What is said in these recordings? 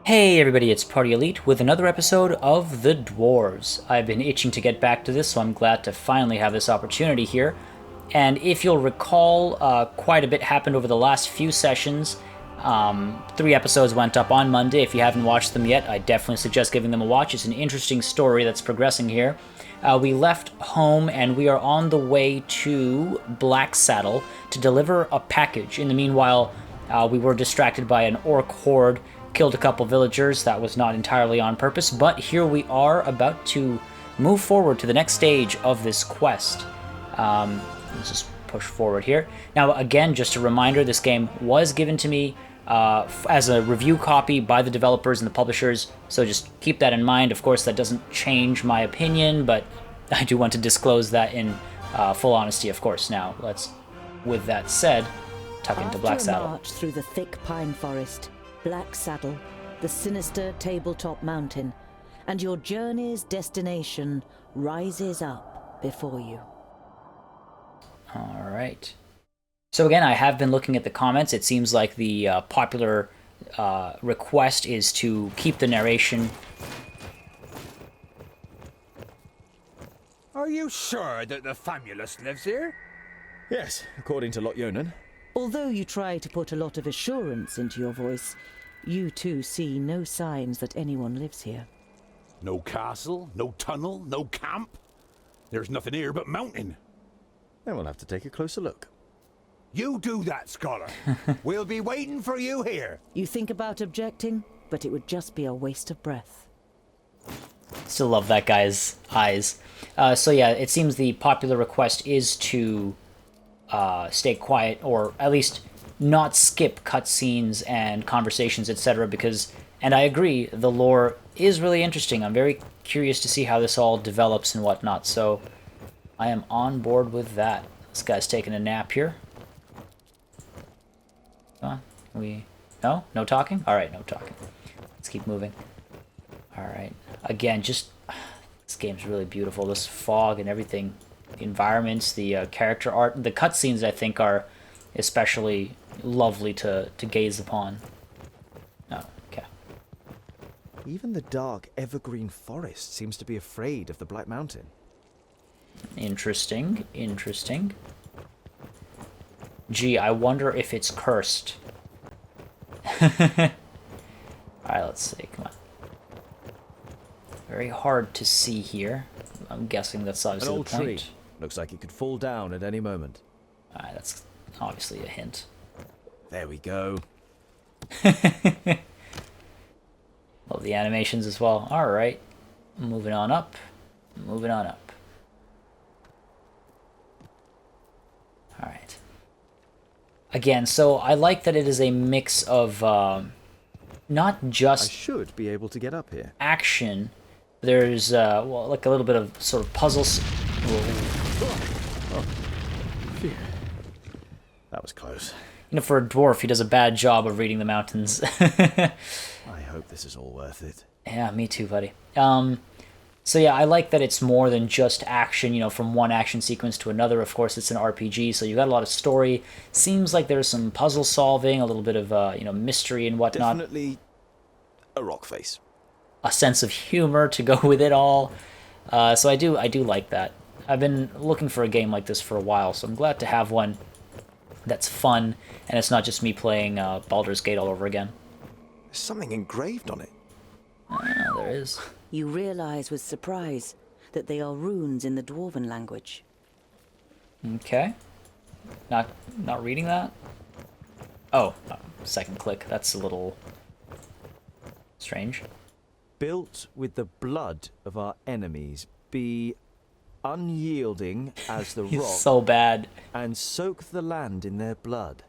Hey everybody, it's Party Elite with another episode of The Dwarves. I've been itching to get back to this, so I'm glad to finally have this opportunity here. And if you'll recall, quite a bit happened over the last few sessions. 3 episodes went up on Monday. If you haven't watched them yet, I definitely suggest giving them a watch. It's an interesting story that's progressing here. We left home and we are on the way to Black Saddle to deliver a package. In the meanwhile, we were distracted by an orc horde, killed a couple villagers. That was not entirely on purpose, but here we are about to move forward to the next stage of this quest. Let's just push forward here. Now, again, just a reminder, this game was given to me as a review copy by the developers and the publishers, so just keep that in mind. Of course, that doesn't change my opinion, but I do want to disclose that in full honesty, of course. Now, let's, with that said, tuck into Black Saddle. After a march through the thick pine forest, Black Saddle, the sinister tabletop mountain, and your journey's destination rises up before you. All right. So again, I have been looking at the comments. It seems like the popular request is to keep the narration. Are you sure that the famulus lives here? Yes, according to Lot Yonan. Although you try to put a lot of assurance into your voice, you too see no signs that anyone lives here. No castle, no tunnel, no camp. There's nothing here but mountain. Then we'll have to take a closer look. You do that, scholar. We'll be waiting for you here. You think about objecting, but it would just be a waste of breath. Still love that guy's eyes. So yeah, it seems the popular request is to stay quiet, or at least not skip cutscenes and conversations, etc. Because, and I agree, the lore is really interesting. I'm very curious to see how this all develops and whatnot. So I am on board with that. This guy's taking a nap here. Come on, no talking? All right, no talking. Let's keep moving. All right, again, just this game's really beautiful. This fog and everything, the environments, the character art, the cutscenes, I think, are especially lovely to gaze upon. Oh, okay. Even the dark evergreen forest seems to be afraid of the Black Mountain. Interesting, interesting. Gee, I wonder if it's cursed. Alright, let's see, come on. Very hard to see here. I'm guessing that's obviously An old the point. tree. Looks like it could fall down at any moment. Alright, that's obviously a hint. There we go. Love the animations as well. Alright, moving on up. Moving on up. Alright. Again, so I like that it is a mix of not I just should be able to get up here. action. There's well, like a little bit of sort of puzzles. Phew. That was close. You know, for a dwarf, he does a bad job of reading the mountains. I hope this is all worth it. Yeah, me too, buddy. So yeah, I like that it's more than just action, you know, from one action sequence to another. Of course, it's an RPG, so you got a lot of story. Seems like there's some puzzle solving, a little bit of, you know, mystery and whatnot. Definitely a rock face. A sense of humor to go with it all. So I do like that. I've been looking for a game like this for a while, so I'm glad to have one that's fun, and it's not just me playing Baldur's Gate all over again. There's something engraved on it. There is. You realize with surprise that they are runes in the Dwarven language. Okay. Not reading that? Oh, second click. That's a little strange. Built with the blood of our enemies, be unyielding as the He's rock, so bad. and soak the land in their blood.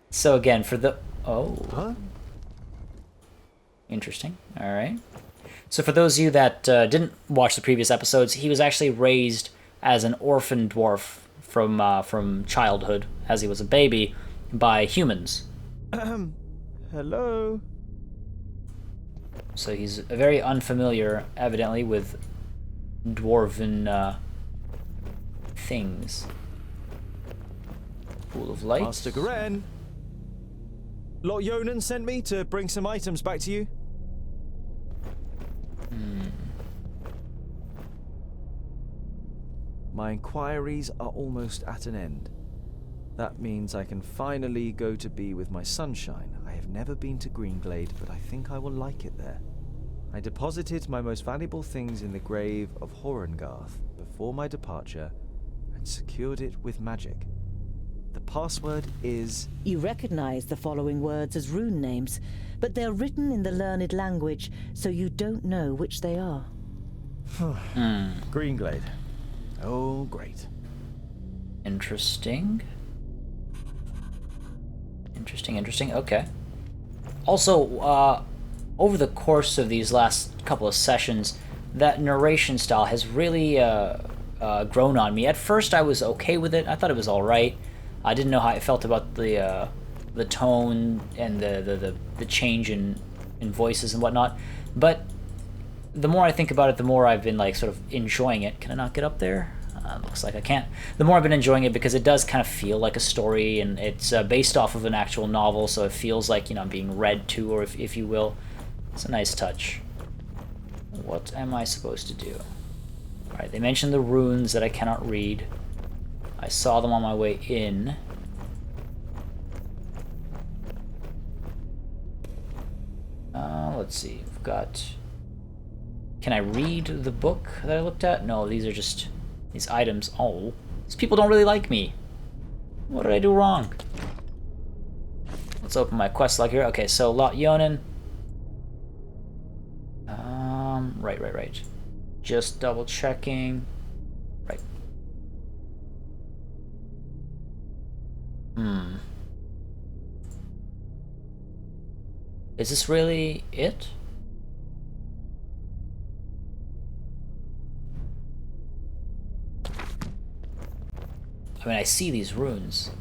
So again, for the... Oh. Huh? Interesting. All right. So for those of you that didn't watch the previous episodes, he was actually raised as an orphan dwarf from childhood, as he was a baby, by humans. Hello? So he's very unfamiliar, evidently, with dwarven things. Pool of light. Master Garen. Lot Yonan sent me to bring some items back to you. My inquiries are almost at an end. That means I can finally go to be with my sunshine. I have never been to Greenglade, but I think I will like it there. I deposited my most valuable things in the grave of Horengarth before my departure and secured it with magic. The password is... You recognize the following words as rune names, but they're written in the learned language, so you don't know which they are. Greenglade. Oh, great. Interesting. Interesting. Okay. Also, over the course of these last couple of sessions, that narration style has really grown on me. At first, I was okay with it. I thought it was all right. I didn't know how I felt about the tone and the change in voices and whatnot. But the more I think about it, the more I've been like sort of enjoying it. Can I not get up there? Looks like I can't. The more I've been enjoying it because it does kind of feel like a story, and it's based off of an actual novel, so it feels like, you know, I'm being read to, or if you will. It's a nice touch. What am I supposed to do? Alright, they mentioned the runes that I cannot read. I saw them on my way in. Let's see. We've got... Can I read the book that I looked at? No, these are just these items. Oh, these people don't really like me. What did I do wrong? Let's open my quest log here. Okay, so Lot Yonan. Right. Just double checking. Right. Is this really it? I mean, I see these runes.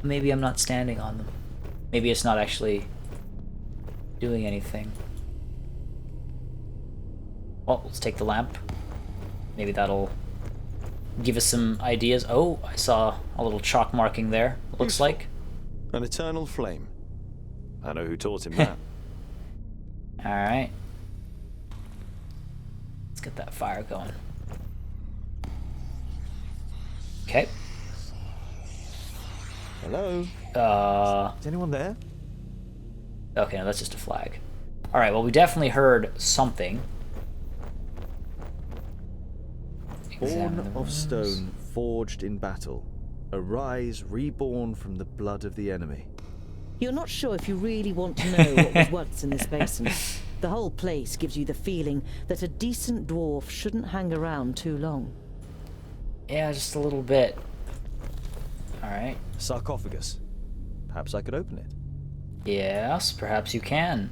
Maybe I'm not standing on them. Maybe it's not actually doing anything. Well, let's take the lamp. Maybe that'll give us some ideas. Oh, I saw a little chalk marking there, it looks like. An eternal flame. I know who taught him that. Alright. Let's get that fire going. Okay. Hello? Is anyone there? Okay, no, that's just a flag. Alright, well, we definitely heard something. Born of stone, forged in battle. Arise, reborn from the blood of the enemy. You're not sure if you really want to know what was once in this basin. The whole place gives you the feeling that a decent dwarf shouldn't hang around too long. Yeah, just a little bit. Alright. Sarcophagus. Perhaps I could open it. Yes, perhaps you can.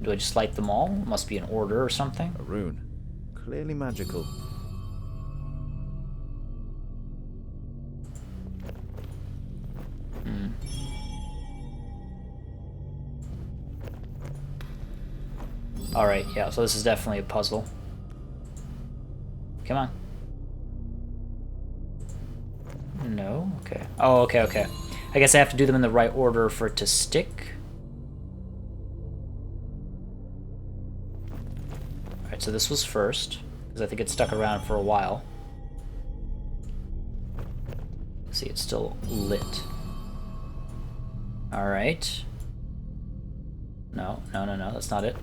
Do I just light them all? Must be an order or something. A rune. Clearly magical. Alright, yeah, so this is definitely a puzzle. Come on. No? Okay. Oh, okay. I guess I have to do them in the right order for it to stick. Alright, so this was first, because I think it stuck around for a while. See, it's still lit. Alright. No, that's not it.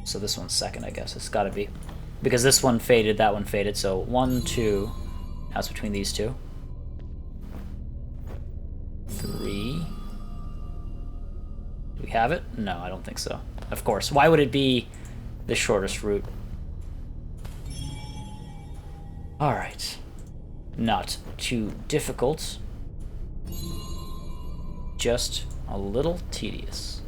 So this one's second, I guess. It's gotta be. Because this one faded, that one faded, so 1, 2. Now it's between these two. 3. Do we have it? No, I don't think so. Of course. Why would it be the shortest route? Alright. Not too difficult. Just a little tedious.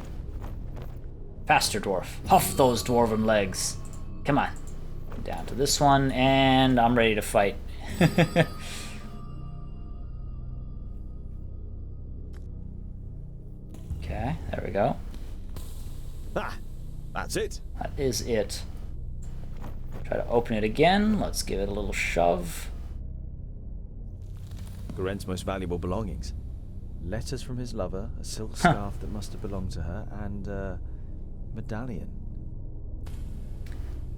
Faster, dwarf. Huff those dwarven legs. Come on. Down to this one, and I'm ready to fight. Okay, there we go. Ah, that's it. That is it. Try to open it again. Let's give it a little shove. Garen's most valuable belongings. Letters from his lover, a silk scarf that must have belonged to her, and a medallion.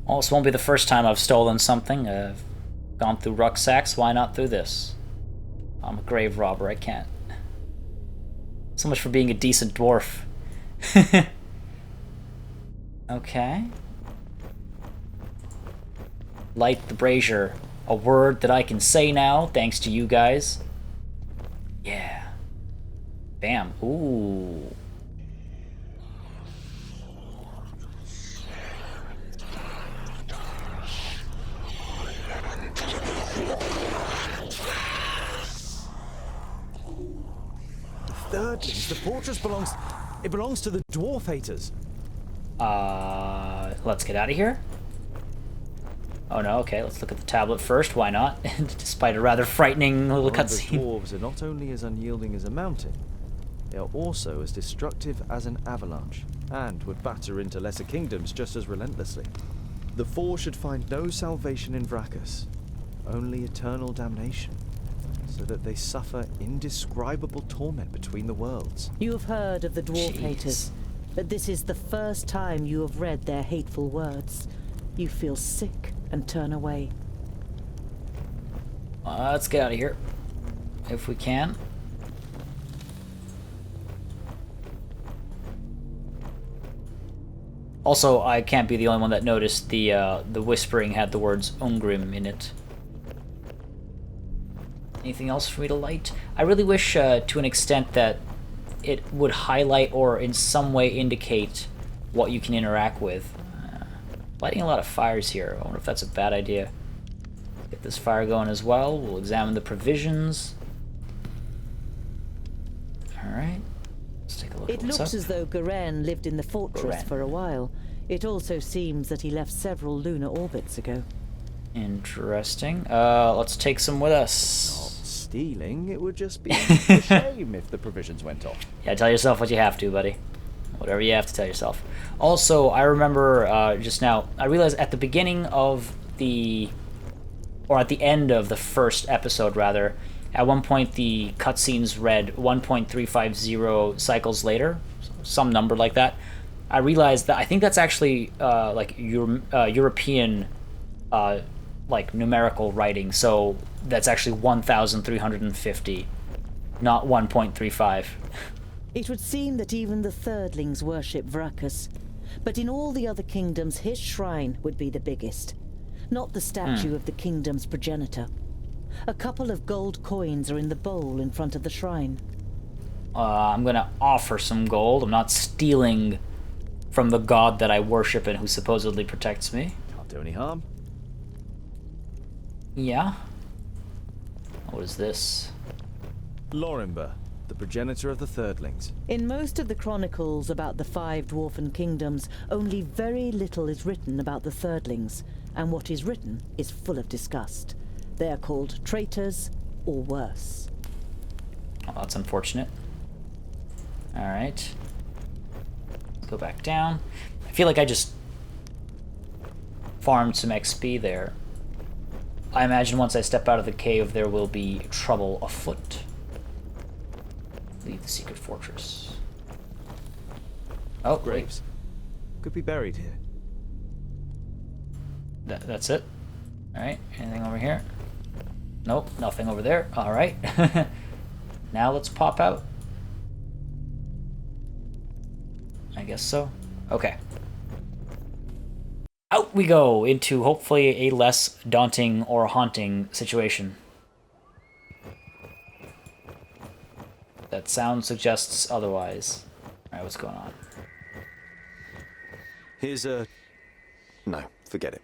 Well, this won't be the first time I've stolen something. I've gone through rucksacks, why not through this? I'm a grave robber, I can't. So much for being a decent dwarf. Okay. Light the brazier. A word that I can say now, thanks to you guys. Yeah. Bam. Ooh. Thirdlings, the fortress belongs to the dwarf haters. Let's get out of here. Oh no, okay, let's look at the tablet first, why not? Despite a rather frightening little The cutscene. dwarves are not only as unyielding as a mountain, they are also as destructive as an avalanche, and would batter into lesser kingdoms just as relentlessly. The four should find no salvation in Vracus, only eternal damnation, so that they suffer indescribable torment between the worlds. You have heard of the dwarf Jeez. haters, but this is the first time you have read their hateful words. You feel sick and turn away. Let's get out of here. If we can. Also, I can't be the only one that noticed the whispering had the words Ungrim in it. Anything else for me to light? I really wish, to an extent, that it would highlight or in some way indicate what you can interact with. Lighting a lot of fires here. I wonder if that's a bad idea. Get this fire going as well. We'll examine the provisions. Alright. Let's take a look at It what's looks up. as though Garen lived in the fortress Garen. for a while. It also seems that he left several lunar orbits ago. Interesting. Let's take some with us. Stealing, it would just be a shame if the provisions went off. Yeah, tell yourself what you have to, buddy. Whatever you have to tell yourself. Also, I remember just now, I realized at the beginning of the... or at the end of the first episode, rather, at one point the cutscenes read 1.350 cycles later, some number like that. I realized that I think that's actually like European like numerical writing, so that's actually 1,350, not 1.35. It would seem that even the Thirdlings worship Vracus, but in all the other kingdoms his shrine would be the biggest, not the statue of the kingdom's progenitor. A couple of gold coins are in the bowl in front of the shrine. I'm gonna offer some gold. I'm not stealing from the god that I worship and who supposedly protects me. Can't do any harm. Yeah? What is this? Lorimber, the progenitor of the Thirdlings. In most of the chronicles about the five dwarfen kingdoms, only very little is written about the Thirdlings, and what is written is full of disgust. They are called traitors, or worse. Oh, that's unfortunate. Alright. Go back down. I feel like I just farmed some XP there. I imagine once I step out of the cave there will be trouble afoot. Leave the secret fortress. Oh, Graves. Could be buried here. That's it? Alright, anything over here? Nope, nothing over there. Alright. Now let's pop out. I guess so. Okay. Out we go into hopefully a less daunting or haunting situation. That sound suggests otherwise. Alright, what's going on? Here's a... No, forget it.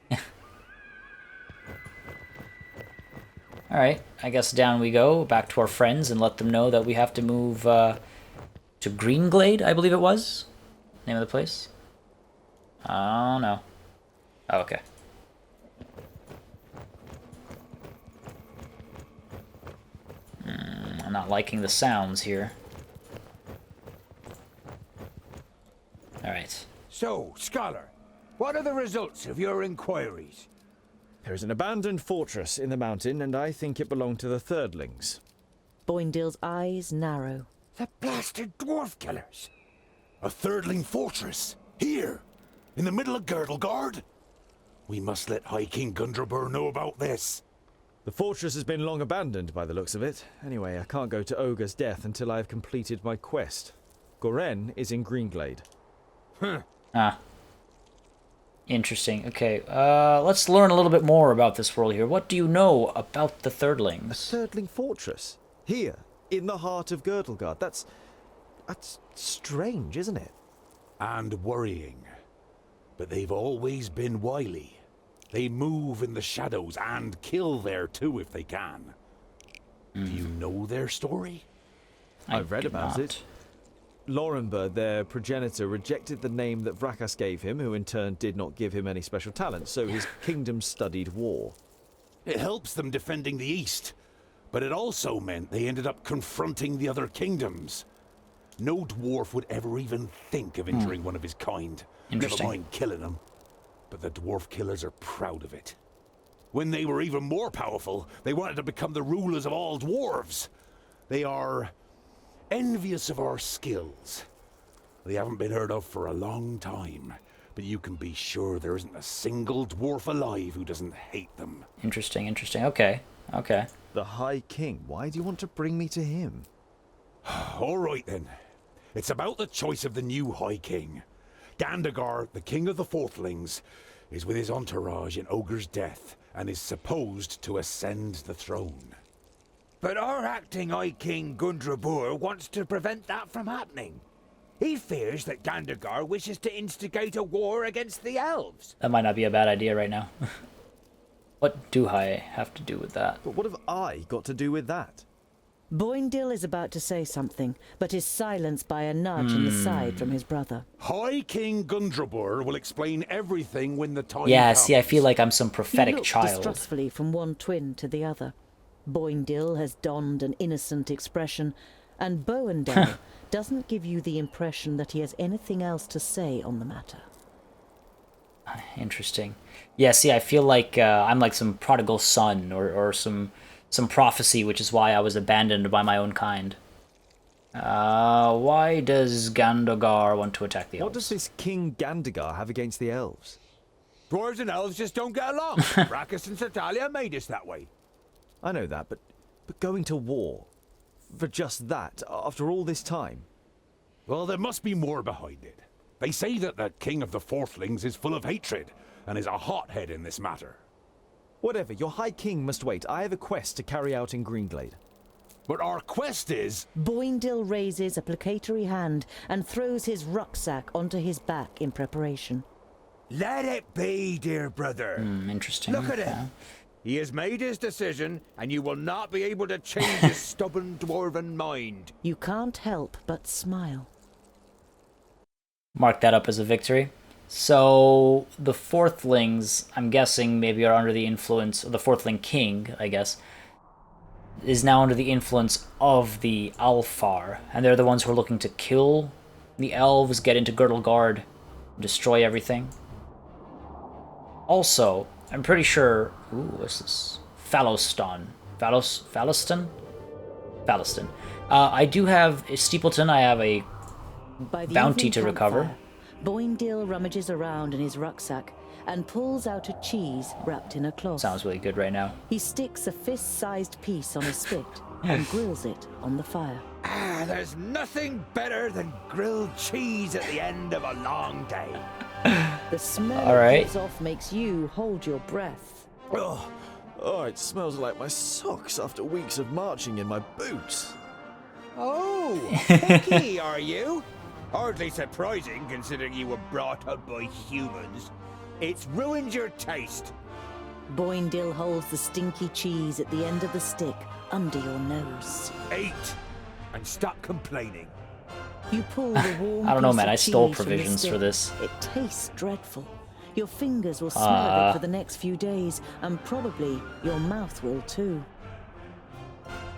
Alright, I guess down we go, back to our friends, and let them know that we have to move to Greenglade, I believe it was? Name of the place? Oh, no. Oh, okay. I'm not liking the sounds here. Alright. So, Scholar, what are the results of your inquiries? There is an abandoned fortress in the mountain, and I think it belonged to the Thirdlings. Boindill's eyes narrow. The blasted dwarf killers! A thirdling fortress, here, in the middle of Girdlegard? We must let High King Gundrabur know about this. The fortress has been long abandoned by the looks of it. Anyway, I can't go to Ogre's death until I have completed my quest. Goren is in Greenglade. Ah. Interesting. Okay, let's learn a little bit more about this world here. What do you know about the A thirdlings? thirdling fortress? Here, in the heart of Girdlegard. That's strange, isn't it? And worrying. But they've always been wily. They move in the shadows and kill there too if they can. Do you know their story? I've read about it. Lorenberg, their progenitor, rejected the name that Vrakas gave him, who in turn did not give him any special talent, so his kingdom studied war. It helps them defending the East, but it also meant they ended up confronting the other kingdoms. No dwarf would ever even think of injuring one of his kind, never Interesting. mind killing them. But the dwarf killers are proud of it. When they were even more powerful, they wanted to become the rulers of all dwarves. They are envious of our skills. They haven't been heard of for a long time, but you can be sure there isn't a single dwarf alive who doesn't hate them. Interesting, interesting. Okay, okay. The High King. Why do you want to bring me to him? All right then. It's about the choice of the new High King. Gandagar, the king of the Fourthlings, is with his entourage in Ogre's death and is supposed to ascend the throne. But our acting High King Gundrabur wants to prevent that from happening. He fears that Gandagar wishes to instigate a war against the elves. That might not be a bad idea right now. What do I have to do with that? But what have I got to do with that? Boindill is about to say something, but is silenced by a nudge in the side from his brother. High King Gundrabur will explain everything when the time Yeah, comes. see, I feel like I'm some He prophetic looks child. distrustfully from one twin to the other. Boindill has donned an innocent expression, and Boendell doesn't give you the impression that he has anything else to say on the matter. Interesting. Yeah, see, I feel like I'm like some prodigal son or some prophecy, which is why I was abandoned by my own kind. Why does Gandagar want to attack the elves? What does this King Gandagar have against the elves? Dwarves and elves just don't get along. Rakus and Satalia made us that way. I know that, but going to war for just that after all this time? Well, there must be more behind it. They say that the king of the Fourthlings is full of hatred and is a hothead in this matter. Whatever, your High King must wait. I have a quest to carry out in Greenglade. But our quest is... Boindill raises a placatory hand and throws his rucksack onto his back in preparation. Let it be, dear brother. Interesting. Look at him. He has made his decision, and you will not be able to change his stubborn dwarven mind. You can't help but smile. Mark that up as a victory. So the Fourthlings, I'm guessing, maybe are under the influence of the Fourthling King, I guess, is now under the influence of the Alfar, and they're the ones who are looking to kill the elves, get into Girdlegard, destroy everything. Also, I'm pretty sure... Ooh, what's this? Phalloston. Phalloston? Phalloston. I do have... Steepleton, I have a By the bounty evening to recover. campfire, Boindill rummages around in his rucksack and pulls out a cheese wrapped in a cloth. Sounds really good right now. He sticks a fist-sized piece on a spit and grills it on the fire. Ah, there's nothing better than grilled cheese at the end of a long day. The smell All right. it gives off makes you hold your breath. Oh, it smells like my socks after weeks of marching in my boots. Oh, picky, are you? Hardly surprising, considering you were brought up by humans. It's ruined your taste. Boindill holds the stinky cheese at the end of the stick under your nose. Eat, and stop complaining. You pull the warm I don't know, piece man. of I stole cheese from the provisions for stick. this. It tastes dreadful. Your fingers will smell of it for the next few days, and probably your mouth will too.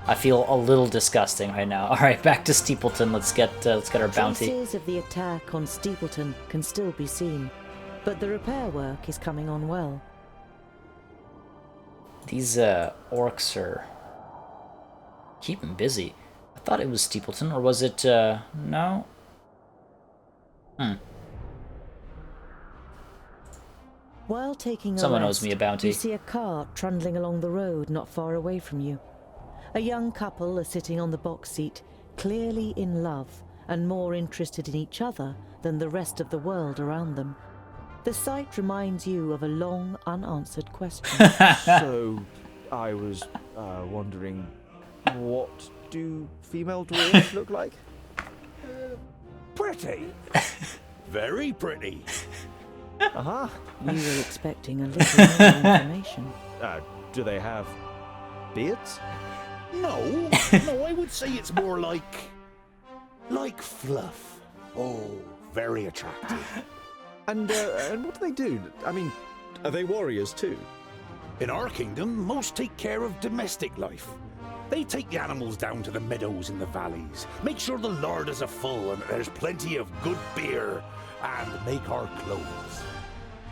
I feel a little disgusting right now. All right, back to Steepleton. Let's get our bounty. Traces of the attack on Steepleton can still be seen, but the repair work is coming on well. These orcs are Keep him busy. I thought it was Steepleton, or was it, no? While taking a Someone rest, owes me a bounty. you see a cart trundling along the road not far away from you. A young couple are sitting on the box seat, clearly in love and more interested in each other than the rest of the world around them. The sight reminds you of a long, unanswered question. So, I was wondering, what do female dwarves look like? Pretty. Very pretty. Uh-huh. You were expecting a little more information. Do they have beards? No, I would say it's more like fluff. Oh, very attractive. And what do they do? I mean, are they warriors too? In our kingdom, most take care of domestic life. They take the animals down to the meadows in the valleys, make sure the larders are full and that there's plenty of good beer, and make our clothes.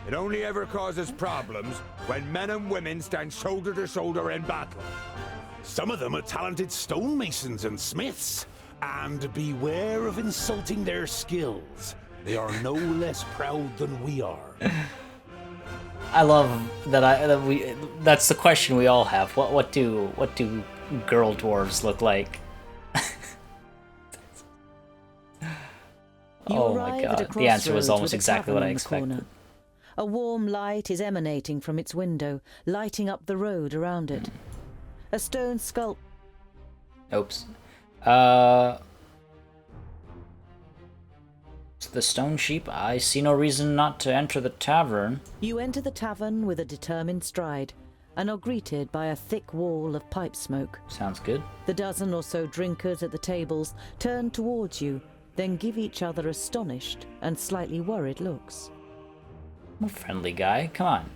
It only ever causes problems when men and women stand shoulder to shoulder in battle. Some of them are talented stonemasons and smiths, and beware of insulting their skills. They are no less proud than we are. I love that's the question we all have. What do girl dwarves look like? Oh my god. The answer was almost exactly what I expected. A warm light is emanating from its window, lighting up the road around it. A stone sculpture. Oops. The stone sheep. I see no reason not to enter the tavern. You enter the tavern with a determined stride, and are greeted by a thick wall of pipe smoke. Sounds good. The dozen or so drinkers at the tables turn towards you, then give each other astonished and slightly worried looks. I'm a friendly guy. Come on.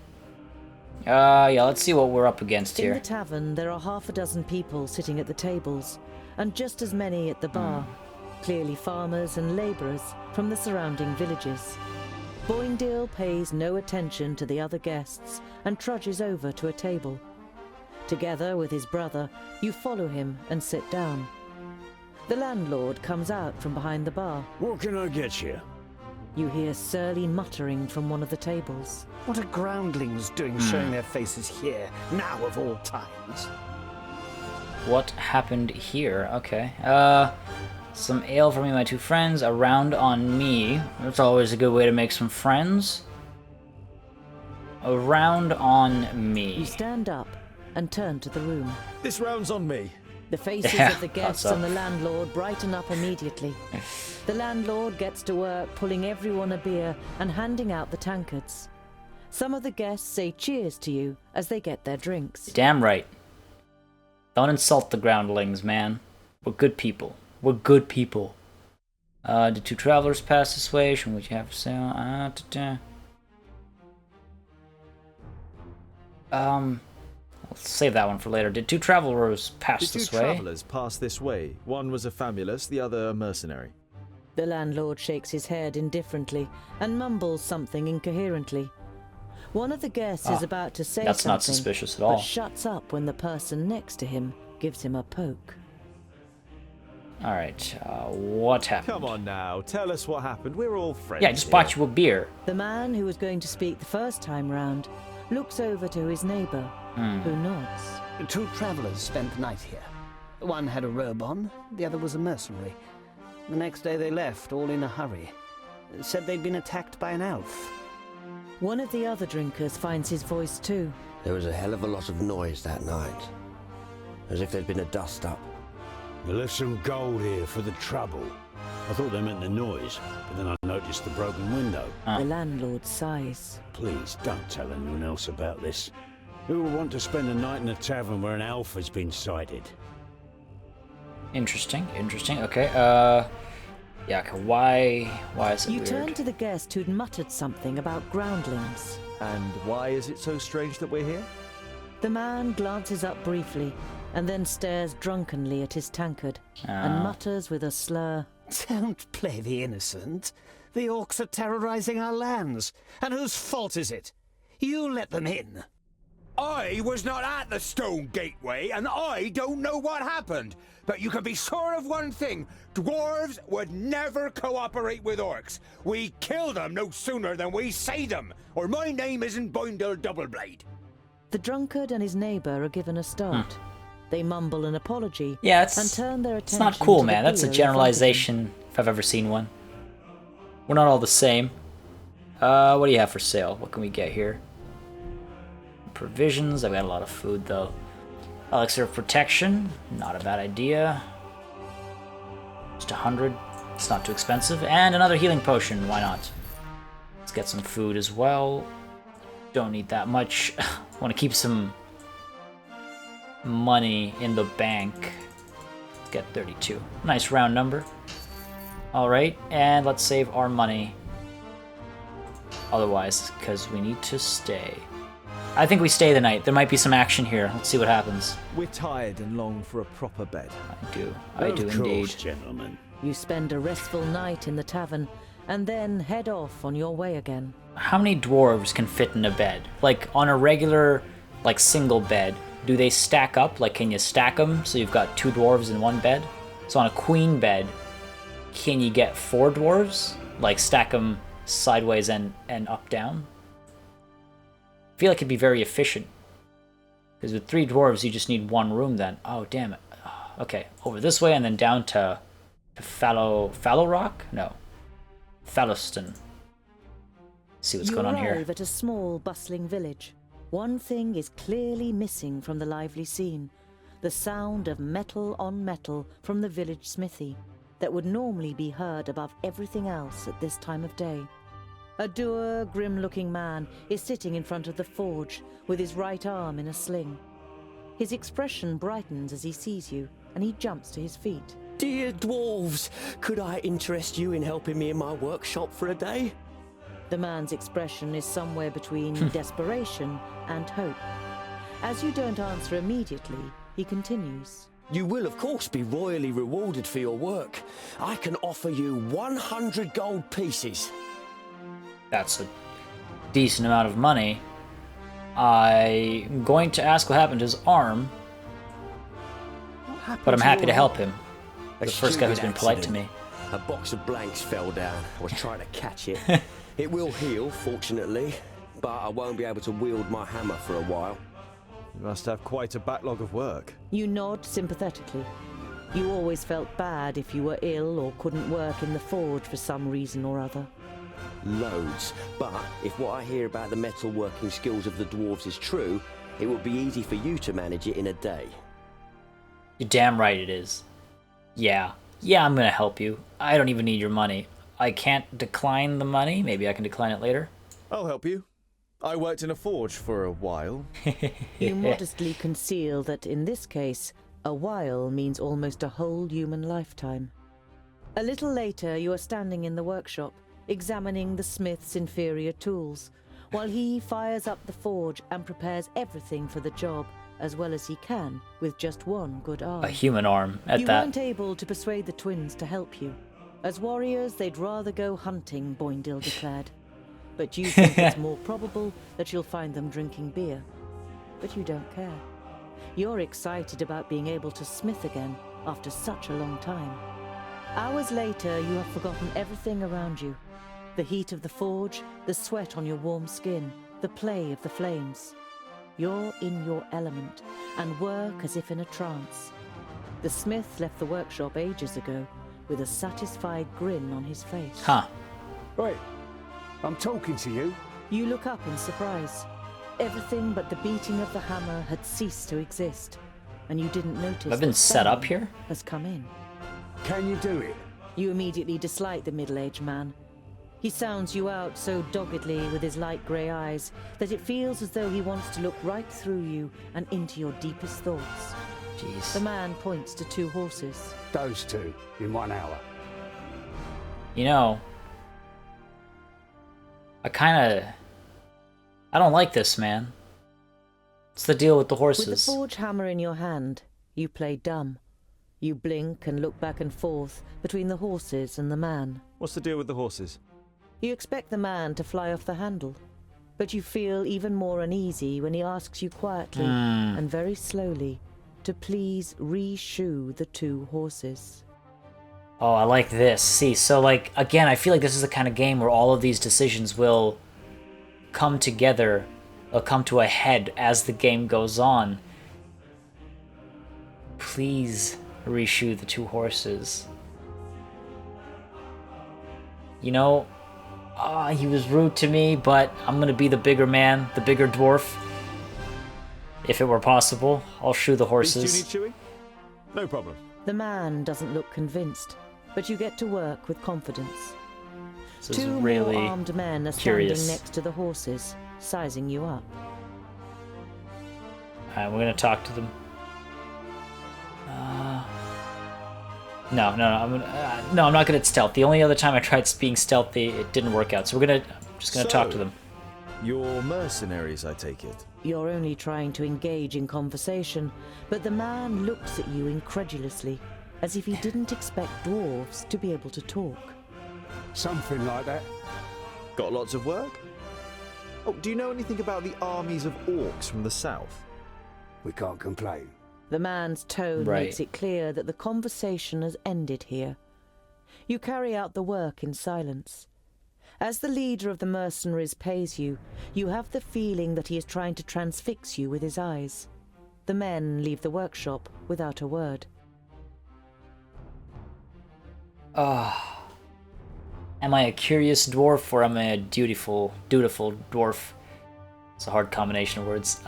Yeah, let's see what we're up against here. In the tavern, there are half a dozen people sitting at the tables, and just as many at the bar. Clearly farmers and labourers from the surrounding villages. Boindale pays no attention to the other guests and trudges over to a table. Together with his brother, you follow him and sit down. The landlord comes out from behind the bar. What can I get you? You hear surly muttering from one of the tables. What are groundlings doing showing their faces here, now of all times? What happened here? Okay. Some ale for me and my two friends. A round on me. That's always a good way to make some friends. A round on me. You stand up and turn to the room. This round's on me. The faces of the guests and the landlord brighten up immediately. The landlord gets to work pulling everyone a beer and handing out the tankards. Some of the guests say cheers to you as they get their drinks. Damn right. Don't insult the groundlings, man. We're good people. We're good people. Did two travelers pass this way? Should we have for sale? I'll save that one for later. Did two travelers pass this way? Two travelers pass this way. One was a famulus, the other a mercenary. The landlord shakes his head indifferently and mumbles something incoherently. One of the guests is about to say that's something, not suspicious at all. but shuts up when the person next to him gives him a poke. Alright, what happened? Come on now, tell us what happened. We're all friends. Yeah, I just bought you a beer. The man who was going to speak the first time round looks over to his neighbour, who nods. Two travelers spent the night here. One had a robe on, the other was a mercenary. The next day they left, all in a hurry. Said they'd been attacked by an elf. One of the other drinkers finds his voice too. There was a hell of a lot of noise that night. As if there'd been a dust-up. They left some gold here for the trouble. I thought they meant the noise, but then I noticed the broken window. The landlord sighs. Please don't tell anyone else about this. Who would want to spend a night in a tavern where an elf has been sighted? Interesting. Okay, yeah, okay, why is it You weird? turn to the guest who'd muttered something about groundlings. And why is it so strange that we're here? The man glances up briefly and then stares drunkenly at his tankard and mutters with a slur. Don't play the innocent. The orcs are terrorizing our lands. And whose fault is it? You let them in. I was not at the Stone Gateway, and I don't know what happened. But you can be sure of one thing. Dwarves would never cooperate with orcs. We kill them no sooner than we say them, or my name isn't Boindle Doubleblade. The drunkard and his neighbour are given a start. They mumble an apology Yeah, and turn their it's attention not cool, to the man. That's a beer in front of them. generalization, if I've ever seen one. We're not all the same. What do you have for sale? What can we get here? Provisions. I've got a lot of food, though. Elixir of protection. Not a bad idea. Just 100. It's not too expensive. And another healing potion. Why not? Let's get some food as well. Don't need that much. I want to keep some money in the bank. Let's get 32. Nice round number. Alright, and let's save our money. Otherwise, because we need to stay. I think we stay the night. There might be some action here. Let's see what happens. We're tired and long for a proper bed. I do Of indeed. course, gentlemen. You spend a restful night in the tavern and then head off on your way again. How many dwarves can fit in a bed? Like, on a regular, like, single bed, do they stack up? Like, can you stack them so you've got 2 dwarves in one bed? So on a queen bed, can you get 4 dwarves? Like, stack them sideways and up down? I feel like it'd be very efficient. Because with 3 dwarves, you just need 1 room then. Oh, damn it. Okay, over this way and then down to Fallow Rock? No. Fallowston. See what's going on here. You arrive at a small, bustling village. One thing is clearly missing from the lively scene. The sound of metal on metal from the village smithy that would normally be heard above everything else at this time of day. A dour, grim-looking man is sitting in front of the forge with his right arm in a sling. His expression brightens as he sees you, and he jumps to his feet. Dear dwarves, could I interest you in helping me in my workshop for a day? The man's expression is somewhere between desperation and hope. As you don't answer immediately, he continues. You will, of course, be royally rewarded for your work. I can offer you 100 gold pieces. That's a decent amount of money. I'm going to ask what happened to his arm, but I'm happy to help him. The first guy who's been polite to me. A box of blanks fell down. I was trying to catch it. It will heal, fortunately, but I won't be able to wield my hammer for a while. You must have quite a backlog of work. You nod sympathetically. You always felt bad if you were ill or couldn't work in the forge for some reason or other. Loads. But if what I hear about the metalworking skills of the dwarves is true, it will be easy for you to manage it in a day. You're damn right it is. Yeah, I'm gonna help you. I don't even need your money. I can't decline the money. Maybe I can decline it later. I'll help you. I worked in a forge for a while. You modestly conceal that in this case, a while means almost a whole human lifetime. A little later, you are standing in the workshop, examining the smith's inferior tools, while he fires up the forge and prepares everything for the job as well as he can with just one good arm. A human arm at You that. weren't able to persuade the twins to help you. As warriors, they'd rather go hunting, Boindle declared. But you think it's more probable that you'll find them drinking beer. But you don't care. You're excited about being able to smith again after such a long time. Hours later, you have forgotten everything around you. The heat of the forge, the sweat on your warm skin, the play of the flames. You're in your element and work as if in a trance. The smith left the workshop ages ago with a satisfied grin on his face. Huh. Wait, I'm talking to you. You look up in surprise. Everything but the beating of the hammer had ceased to exist, and you didn't notice I've been that set up someone here? has come in. Can you do it? You immediately dislike the middle-aged man. He sounds you out so doggedly with his light grey eyes that it feels as though he wants to look right through you and into your deepest thoughts. Jeez. The man points to 2 horses. Those 2 in 1 hour. You know, I don't like this, man. What's the deal with the horses? With the forge hammer in your hand, you play dumb. You blink and look back and forth between the horses and the man. What's the deal with the horses? You expect the man to fly off the handle. But you feel even more uneasy when he asks you quietly and very slowly to please re-shoe the 2 horses. Oh, I like this. See, so like, again, I feel like this is the kind of game where all of these decisions will come together, or come to a head as the game goes on. Please reshoe the 2 horses. You know, he was rude to me, but I'm gonna be the bigger man, the bigger dwarf. If it were possible, I'll shoe the horses. These 2 need shoeing? No problem. The man doesn't look convinced, but you get to work with confidence. This is 2 really more armed men are curious. standing next to the horses, sizing you up. Alright, we're gonna talk to them. No, I'm not good at stealth. The only other time I tried being stealthy, it didn't work out. So I'm just gonna talk to them. You're mercenaries, I take it. You're only trying to engage in conversation, but the man looks at you incredulously, as if he didn't expect dwarves to be able to talk. Something like that. Got lots of work? Oh, do you know anything about the armies of orcs from the south? We can't complain. The man's tone makes it clear that the conversation has ended here. You carry out the work in silence. As the leader of the mercenaries pays you, you have the feeling that he is trying to transfix you with his eyes. The men leave the workshop without a word. Am I a curious dwarf or am I a dutiful dwarf? It's a hard combination of words.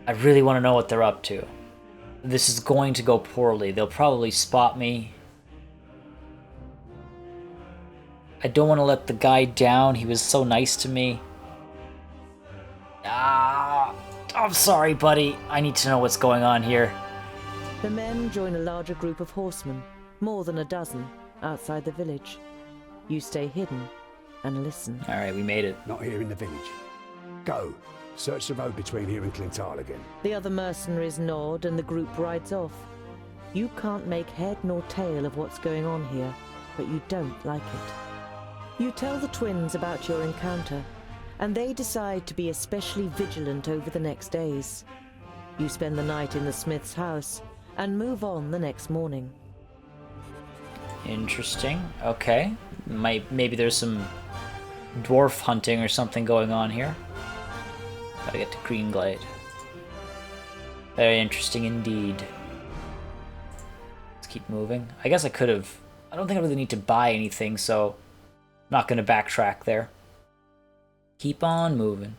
I really want to know what they're up to. This is going to go poorly. They'll probably spot me. I don't want to let the guy down. He was so nice to me. I'm sorry, buddy. I need to know what's going on here. The men join a larger group of horsemen, more than a dozen, outside the village. You stay hidden and listen. Alright, we made it. Not here in the village. Go. Search the road between here and Clintal again. The other mercenaries nod and the group rides off. You can't make head nor tail of what's going on here, but you don't like it. You tell the twins about your encounter, and they decide to be especially vigilant over the next days. You spend the night in the smith's house and move on the next morning. Interesting. Okay. Maybe there's some dwarf hunting or something going on here. Gotta get to Greenglade. Very interesting indeed. Let's keep moving. I guess I could have... I don't think I really need to buy anything, so... I'm not gonna backtrack there. Keep on moving.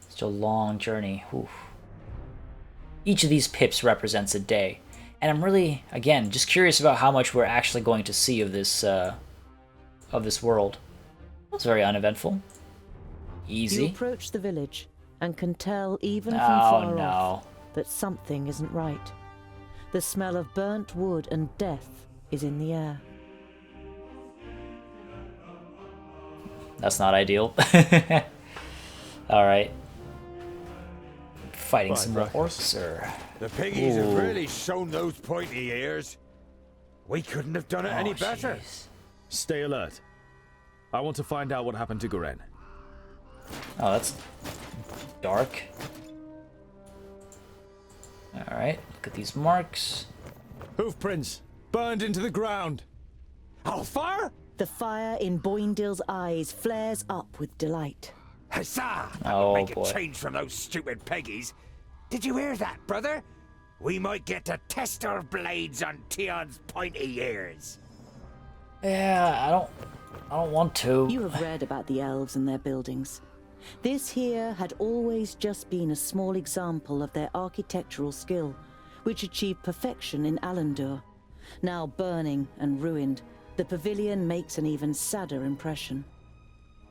Still a long journey. Oof. Each of these pips represents a day. And I'm really, again, just curious about how much we're actually going to see of this world. It's very uneventful. Easy. You approach the village and can tell even from far off that something isn't right. The smell of burnt wood and death is in the air. That's not ideal. Alright. Fighting some more orcs, or... The piggies have really shown those pointy ears. We couldn't have done it any better. Stay alert. I want to find out what happened to Garen. Oh, that's dark. Alright, look at these marks. Hoof prints burned into the ground. Hellfire? The fire in Boindill's eyes flares up with delight. Huzzah! Oh, Make boy. a change from those stupid piggies. Did you hear that, brother? We might get to test our blades on Tion's pointy ears. Yeah, I don't want to. You have read about the elves and their buildings. This here had always just been a small example of their architectural skill, which achieved perfection in Alandur. Now burning and ruined, the pavilion makes an even sadder impression.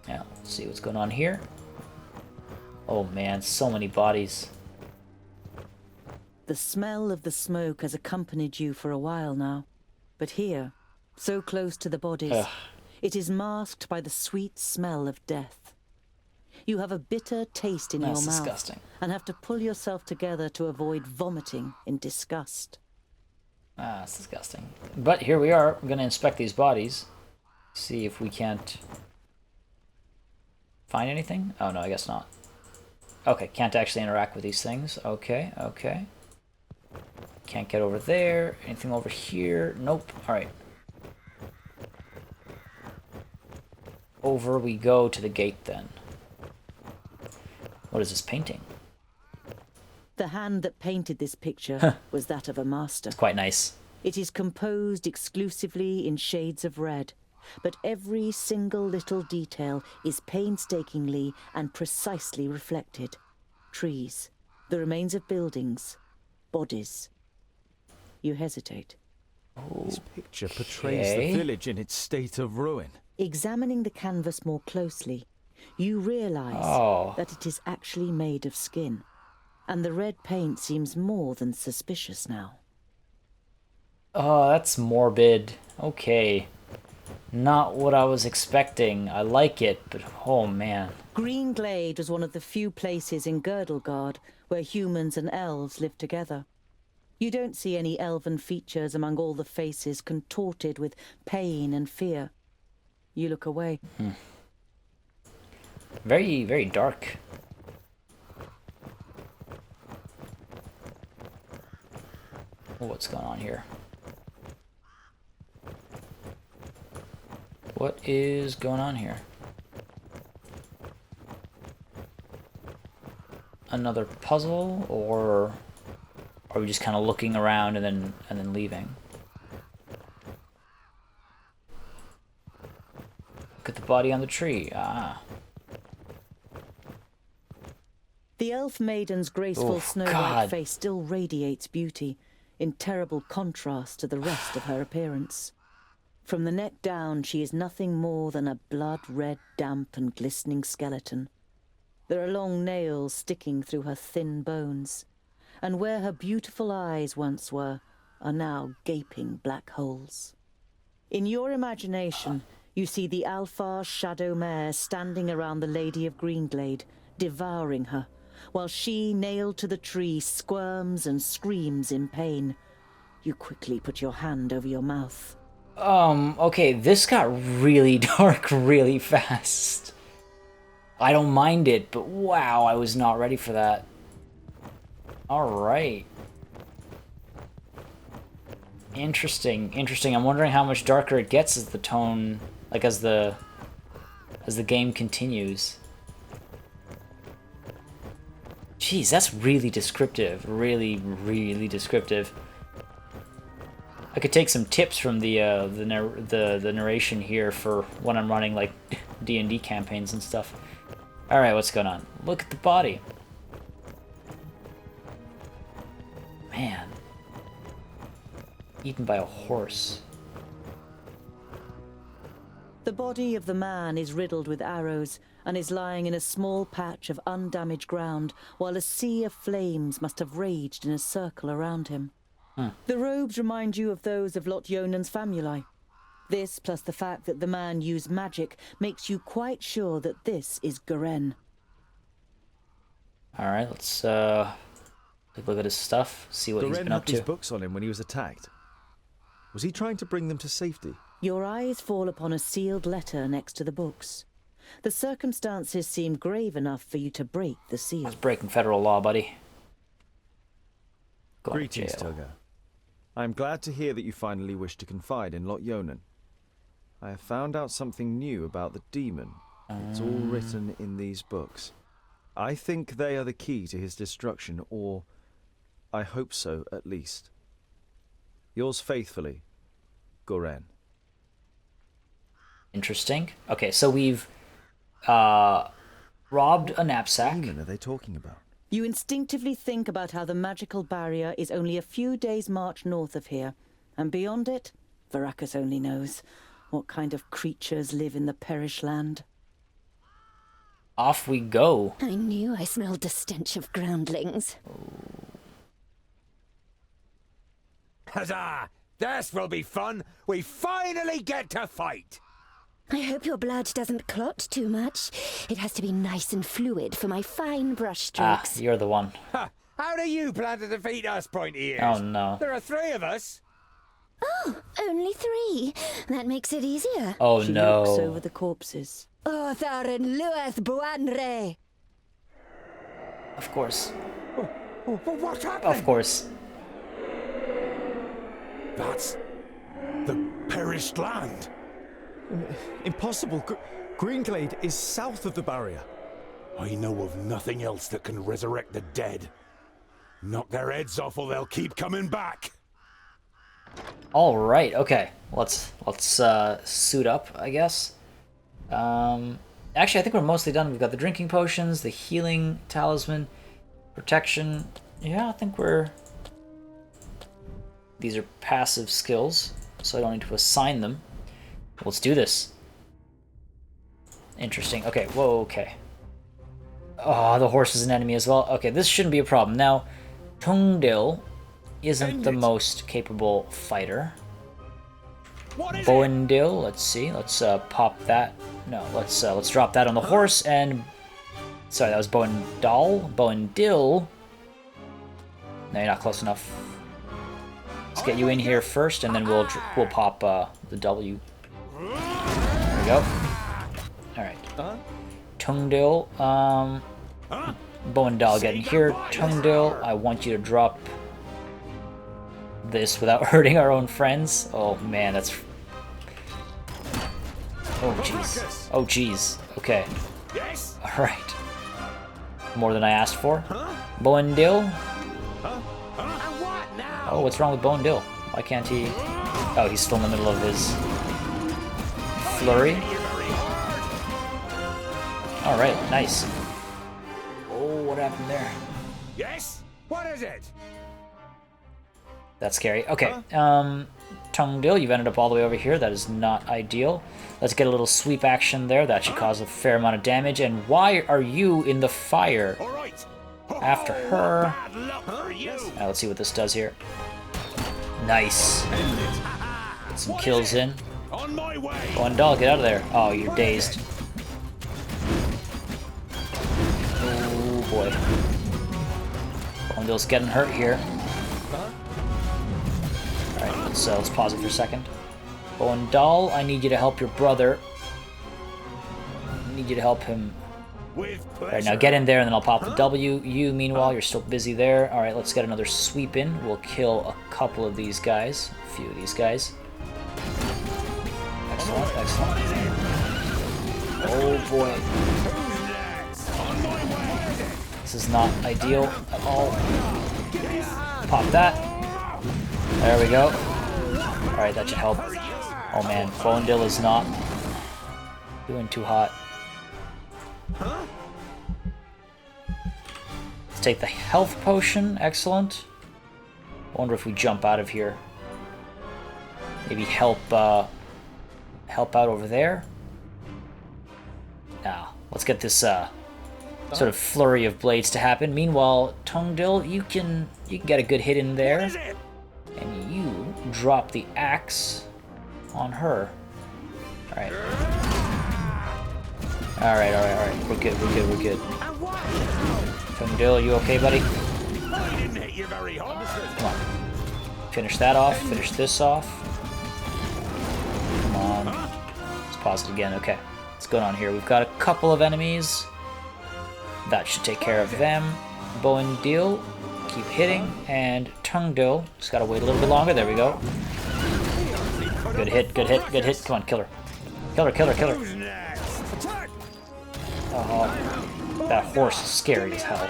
Yeah, let's see what's going on here. Oh man, so many bodies. The smell of the smoke has accompanied you for a while now, but here, so close to the bodies, it is masked by the sweet smell of death. You have a bitter taste in your mouth disgusting. and have to pull yourself together to avoid vomiting in disgust. That's disgusting. But here we are. We're going to inspect these bodies. See if we can't find anything. Oh no, I guess not. Okay, can't actually interact with these things. Okay, okay. Can't get over there. Anything over here? Nope. Alright. Over we go to the gate then. What is this painting? The hand that painted this picture was that of a master. It's quite nice. It is composed exclusively in shades of red, but every single little detail is painstakingly and precisely reflected. Trees, the remains of buildings, bodies. You hesitate. This picture portrays the village in its state of ruin. Examining the canvas more closely, you realize that it is actually made of skin, and the red paint seems more than suspicious now. Oh, that's morbid. Okay. Not what I was expecting. I like it, but oh man. Greenglade was one of the few places in Girdlegard where humans and elves live together. You don't see any elven features among all the faces contorted with pain and fear. You look away. Very, very dark. What's going on here? What is going on here? Another puzzle, or are we just kind of looking around and then leaving? Look at the body on the tree. Ah. The elf maiden's graceful snow-white face still radiates beauty, in terrible contrast to the rest of her appearance. From the neck down, she is nothing more than a blood-red, damp and glistening skeleton. There are long nails sticking through her thin bones, and where her beautiful eyes once were, are now gaping black holes. In your imagination, you see the Alfar Shadow Mare standing around the Lady of Greenglade, devouring her, while she, nailed to the tree, squirms and screams in pain. You quickly put your hand over your mouth. Okay, this got really dark really fast. I don't mind it, but wow, I was not ready for that. Alright. Interesting, interesting. I'm wondering how much darker it gets as the tone, like as the game continues. Jeez, that's really descriptive. Really, really descriptive. I could take some tips from the narration here for when I'm running like D&D campaigns and stuff. All right, what's going on? Look at the body. Man, eaten by a horse. The body of the man is riddled with arrows and is lying in a small patch of undamaged ground, while a sea of flames must have raged in a circle around him. The robes remind you of those of Lot-Yonan's famuli. This, plus the fact that the man used magic, makes you quite sure that this is Garen. All right, let's take a look at his stuff, see what he's been up had these to. books on him when he was attacked. Was he trying to bring them to safety? Your eyes fall upon a sealed letter next to the books. The circumstances seem grave enough for you to break the seal. It's breaking federal law, buddy. Going to Greetings, jail. Tugger. I am glad to hear that you finally wish to confide in Lot-Yonan. I have found out something new about the demon. It's all written in these books. I think they are the key to his destruction, or I hope so, at least. Yours faithfully, Goren. Interesting. Okay, so we've robbed a knapsack. What demon are they talking about? You instinctively think about how the magical barrier is only a few days' march north of here, and beyond it, Varakas only knows what kind of creatures live in the Perish Land. Off we go. I knew I smelled the stench of groundlings. Huzzah! This will be fun! We finally get to fight! I hope your blood doesn't clot too much. It has to be nice and fluid for my fine brushstrokes. You're the one. Ha! How do you plan to defeat us, pointy ears? Oh no. There are three of us. Oh, only 3. That makes it easier. Oh She no. looks over the corpses. Oh, Tharin Lueth Buanre. Of course. What's happening? Of course. That's the perished land. Impossible. Greenglade is south of the barrier. I know of nothing else that can resurrect the dead. Knock their heads off or they'll keep coming back. All right. Okay. Let's suit up, I guess. Actually, I think we're mostly done. We've got the drinking potions, the healing talisman, protection. Yeah, I think we're... These are passive skills, so I don't need to assign them. Let's do this. Interesting. Okay, whoa, okay. Oh, the horse is an enemy as well. Okay, this shouldn't be a problem. Now, Tungdil isn't the most capable fighter. Boendil, let's see. Let's pop that. No, let's drop that on the horse and... Sorry, that was Boendal. Boendil. No, you're not close enough. Let's get you in here first, and then we'll pop the W. There we go. All right. Tungdil. Boendal, get in here. Tungdil, I want you to drop this without hurting our own friends. Oh man, that's... Oh jeez. Oh jeez. Okay. Alright. More than I asked for. Boendil. Oh, what's wrong with Boendil? Why can't he... Oh, he's still in the middle of his flurry. Alright, nice. Oh, what happened there? Yes? What is it? That's scary. Okay, Tungdil, you've ended up all the way over here. That is not ideal. Let's get a little sweep action there. That should cause a fair amount of damage. And why are you in the fire? After her. Now let's see what this does here. Nice. Get some kills in. Boendal, get out of there. Oh, you're dazed. Oh boy. Boendil's getting hurt here. Alright, let's pause it for a second. Boendal, I need you to help your brother. I need you to help him. Alright, now get in there and then I'll pop the W. You, meanwhile, you're still busy there. Alright, let's get another sweep in. We'll kill a couple of these guys. A few of these guys. Excellent, excellent. Oh boy. This is not ideal at all. Pop that. There we go. Alright, that should help. Oh man, Boendil is not doing too hot. Let's take the health potion. Excellent. I wonder if we jump out of here. Maybe help out over there. Now, let's get this sort of flurry of blades to happen. Meanwhile, Tungdil, you can get a good hit in there. And you drop the axe on her. Alright. Alright. We're good. Tungdil, you okay, buddy? Come on. Finish that off. Finish this off. Come on. Let's pause it again. Okay. What's going on here? We've got a couple of enemies. That should take care of them. Boendil, keep hitting. And Tungdil, just gotta wait a little bit longer. There we go. Good hit. Come on, kill her. Kill her. Oh, that horse is scary as hell.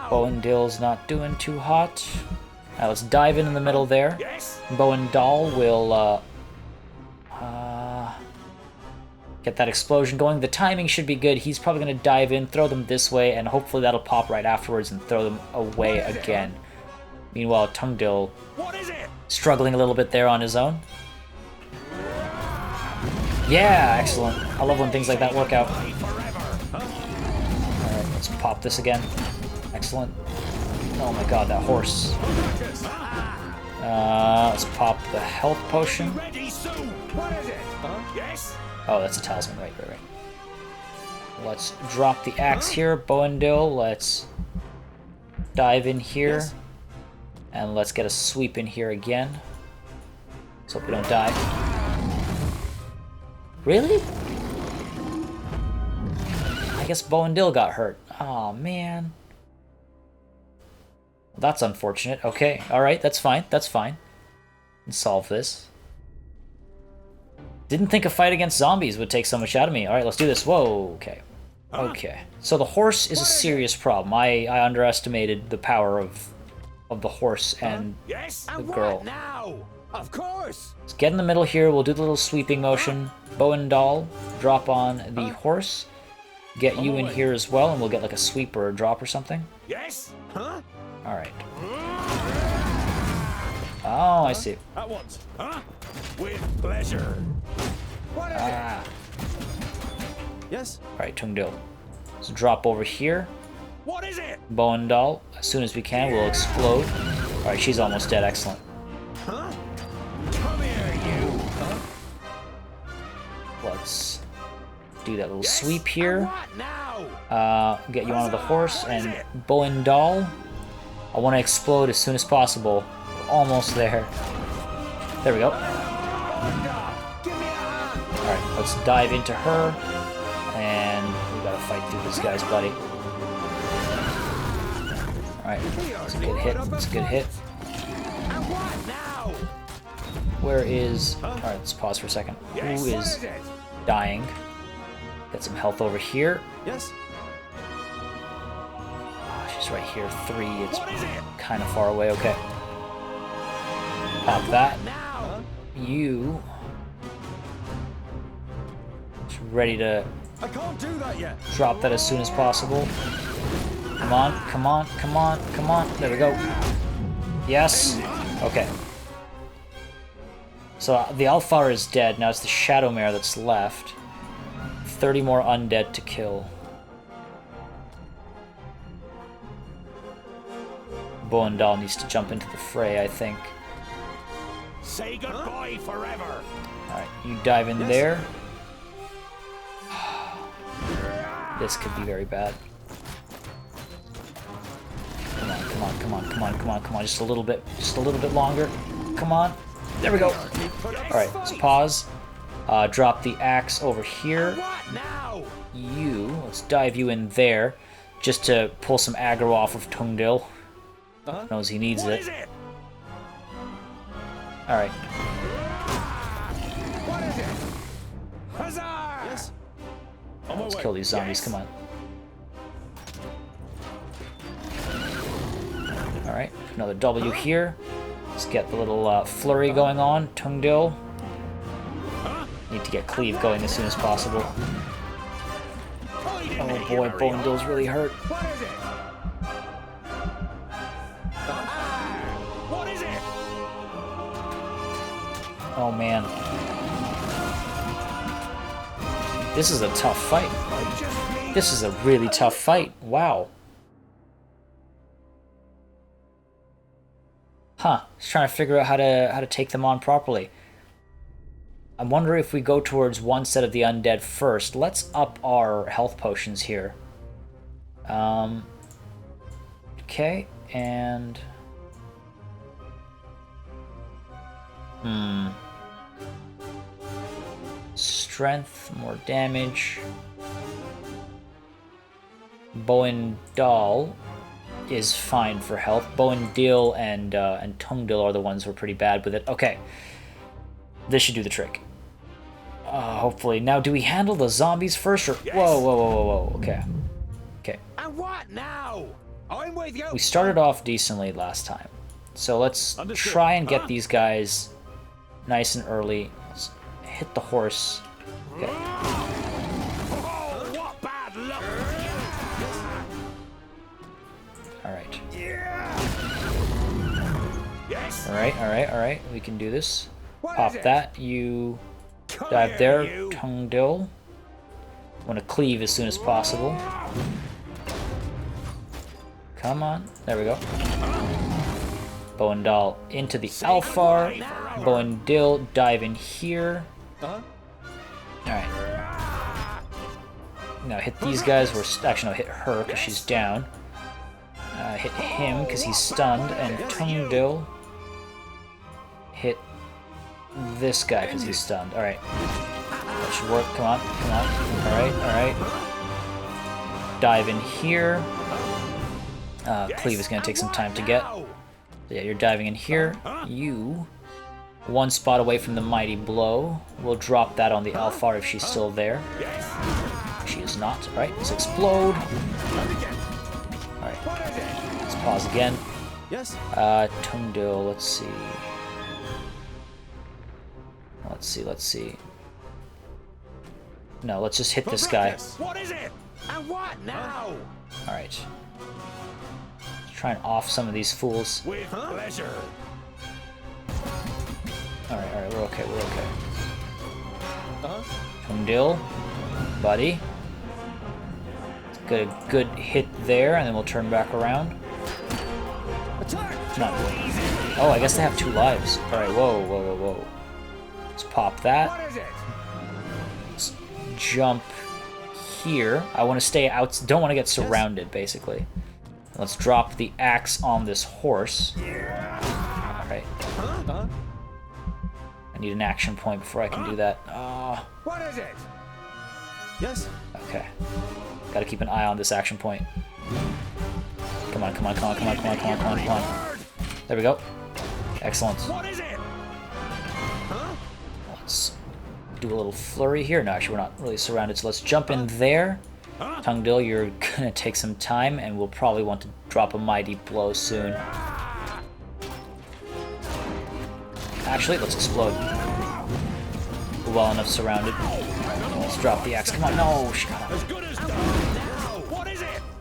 Boendil's not doing too hot. Now let's dive in the middle there. Boendal will get that explosion going. The timing should be good. He's probably going to dive in, throw them this way, and hopefully that'll pop right afterwards and throw them away again. Meanwhile, Tungdil struggling a little bit there on his own. Yeah, excellent. I love when things like that work out. Alright, let's pop this again. Excellent. Oh my god, that horse. Let's pop the health potion. Oh, that's a talisman. Right. Let's drop the axe here. Boendil, let's dive in here. And let's get a sweep in here again. Let's hope we don't die. Really? I guess Bo and Dill got hurt. Oh man. Well, that's unfortunate. Okay, alright, that's fine. That's fine. Let's solve this. Didn't think a fight against zombies would take so much out of me. Alright, let's do this. Whoa, okay. Okay. So the horse is a serious problem. I underestimated the power of the horse and the girl. Now? Of course. Let's get in the middle here. We'll do the little sweeping motion. Bo and Doll, drop on the horse. Get you in here as well, and we'll get like a sweep or a drop or something. Yes? Huh? Alright. Oh, I see. At once. Huh? With pleasure. What is Ah. Yes? Alright, Tungdil. Let's drop over here. What is it? Bo and Doll, as soon as we can, we'll explode. Alright, she's almost dead. Excellent. Huh? Come here, you. Huh? Let's do that little sweep here. What now? Get you onto the horse, and Bo and Doll, I want to explode as soon as possible. We're almost there. There we go. Alright, let's dive into her, and we gotta fight through this guy's buddy. Alright, that's a good hit. That's a good hit. Where is... Alright, let's pause for a second. Who is dying? Get some health over here. Yes? Oh, she's right here. 3. It's kind of far away. Okay. Pop that. You... ready to I can't do that yet. drop that as soon as possible. Come on, come on, come on, come on. There we go. Yes. Okay. So the Alfar is dead. Now it's the Shadowmare that's left. 30 more undead to kill. Bo and Doll needs to jump into the fray, I think. Say goodbye forever. Alright, you dive in there. This could be very bad. Come on, come on, come on, come on, come on, come on. Just a little bit longer. Come on. There we go. Alright, let's pause. Drop the axe over here. Let's dive you in there. Just to pull some aggro off of Tungdil. Knows he needs it. Alright. Yes? Let's kill these zombies, come on. Alright, another W here. Let's get the little flurry going on. Tungdil. Need to get cleave going as soon as possible. Oh boy, Bo and Dill's really hurt. Oh man. This is a tough fight. This is a really tough fight. Wow. Huh. Just trying to figure out how to take them on properly. I wonder if we go towards one set of the undead first. Let's up our health potions here. Okay, and... Strength, more damage. Bo and Doll is fine for health. Bo and Dill and Tungdil are the ones who are pretty bad with it. Okay. This should do the trick. Hopefully. Now, do we handle the zombies first or... Whoa, whoa, whoa, whoa, whoa. Okay. Okay. And what now? I'm with you. We started off decently last time. So let's try and get these guys nice and early. Let's hit the horse. Okay. Oh, what bad luck! Alright. Yes. Alright. We can do this. Pop that. You dive there. Tungdil. Want to cleave as soon as possible. Come on. There we go. Bo and Doll into the Alfar. Bo and Dill dive in here. Alright. Now hit these guys. Actually, no, hit her because she's down. hit him because he's stunned, and Tungdil hit this guy because he's stunned. Alright. That should work. Come on, come on. Alright, alright. Dive in here. Cleave is going to take some time to get. So yeah, you're diving in here. You, one spot away from the mighty blow. We'll drop that on the Alfar if she's still there. She is not. Alright, let's explode. Alright, let's pause again. Yes. Tungdil, let's see. Let's see. No, let's just hit this guy. What is it? And what now? Alright. Let's try and off some of these fools. With pleasure. Alright, we're okay, we're okay. Tungdil, buddy. Let's get a good hit there, and then we'll turn back around. Not really. Oh, I guess they have 2 lives. Alright, whoa, whoa, whoa, whoa. Let's pop that. What is it? Let's jump here. I want to stay out. Don't want to get surrounded, basically. Let's drop the axe on this horse. Alright. I need an action point before I can do that. What is it? Yes. Okay. Gotta keep an eye on this action point. Come on, come on, come on, come on, come on, come on, come on, come on. There we go. Excellent. What is it? Let's do a little flurry here. No, actually, we're not really surrounded, so let's jump in there. Tungdil, you're gonna take some time, and we'll probably want to drop a mighty blow soon. Actually, let's explode. We're well enough surrounded. Let's drop the axe. Come on, no, she got out.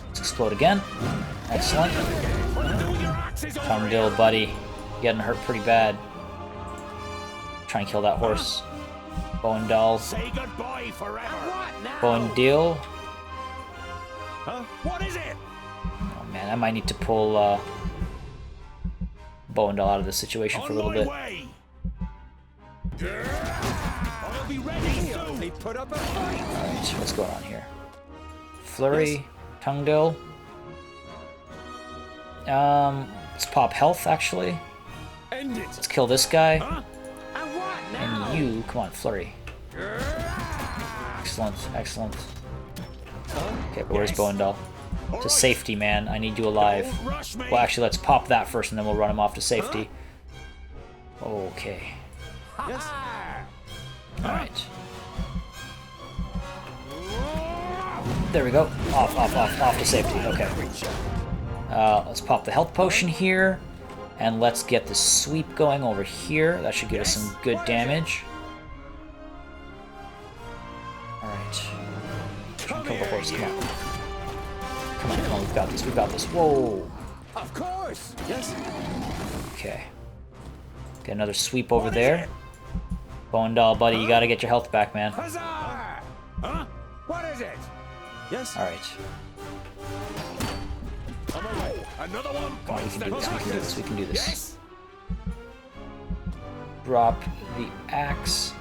Let's explode again. Excellent. Tungdil, buddy, getting hurt pretty bad. Try and kill that horse. Boendal. Say goodbye forever. Boendil. What is it? Oh man, I might need to pull Boendal out of this situation for a little bit. I'll be ready soon. They put up a fight. Alright, what's going on here? Flurry, Tungdil. Let's pop health actually. End it. Let's kill this guy. And what now? And you, come on, Flurry. Excellent, excellent. Okay, but where's Boendal? To safety, man. I need you alive. Well, actually, let's pop that first, and then we'll run him off to safety. Okay. Yes. Alright. There we go. Off to safety. Okay. Let's pop the health potion here. And let's get the sweep going over here. That should give us some good damage. Alright. Kill the horse, come on. Come on, come on, we've got this, we've got this. Whoa! Of course! Yes. Okay. Get another sweep over there. Boendal, buddy, you gotta get your health back, man. Huzzah! Huh? What is it? Yes. Alright. Another one. Come on, we can do this, we can do this, we can do this. Drop the axe